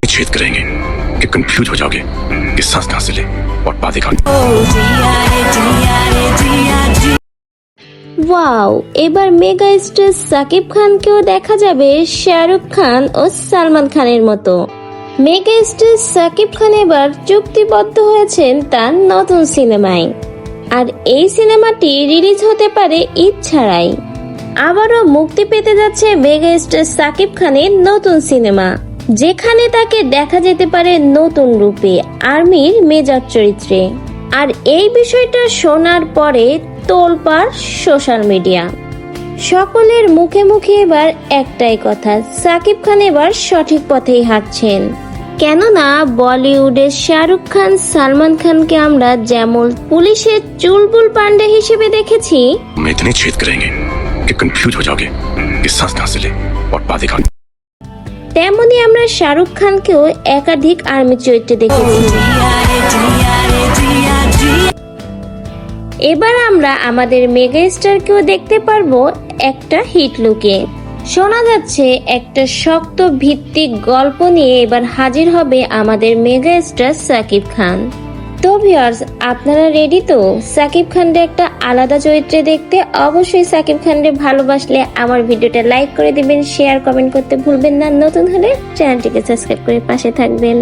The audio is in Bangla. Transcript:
छेद करेंगे कि कंफ्यूज हो जाओगे कि सांस कहां से ले और बातें कहां। ওয়াও, এবার মেগা স্টার সাকিব খানকেও দেখা যাবে শাহরুখ খান ও সালমান খানের মতো। মেগা স্টার সাকিব খান এবার চুক্তিবদ্ধ হয়েছেন তার নতুন সিনেমায়, আর এই সিনেমাটি রিলিজ হতে পারে ঈদ ছাড়াই। আবারও মুক্তি পেতে যাচ্ছে মেগা স্টার সাকিব খানের নতুন সিনেমা, যেখানে তাকে দেখা যেতে পারে নতুন রূপে আর্মির মেজর চরিত্রে। আর এই বিষয়টা শোনার পরে তোলপাড় সোশ্যাল মিডিয়া, সকলের মুখে মুখে এবার একটাই কথা, সাকিব খান এবার সঠিক পথেই হাঁটছেন। কেননা বলিউডের শাহরুখ খান, সালমান খানকে আমরা যেমন পুলিশের চুলবুল পান্ডে হিসেবে দেখেছি, में इतने छेद करेंगे कि कंफ्यूज हो जाओगे कि सांस कहां से ले और बातें कहां। তেমনি আমরা শাহরুখ খানকেও একাধিক আর্মি চরিত্রে দেখেছি। এবার আমরা আমাদের মেগা স্টারকেও দেখতে পারবো একটা হিট লুকে। শোনা যাচ্ছে একটা শক্ত ভিত্তিক গল্প নিয়ে এবার হাজির হবে আমাদের মেগা স্টার সাকিব খান। তো ভিউয়ার্স, আপনারা রেডি তো সাকিব খানকে একটা আলাদা চরিত্রে দেখতে? অবশ্যই সাকিব খানকে ভালোবাসলে আমার ভিডিওটা লাইক করে দিবেন, শেয়ার কমেন্ট করতে ভুলবেন না। নতুন হলে চ্যানেলটিকে সাবস্ক্রাইব করে পাশে থাকবেন।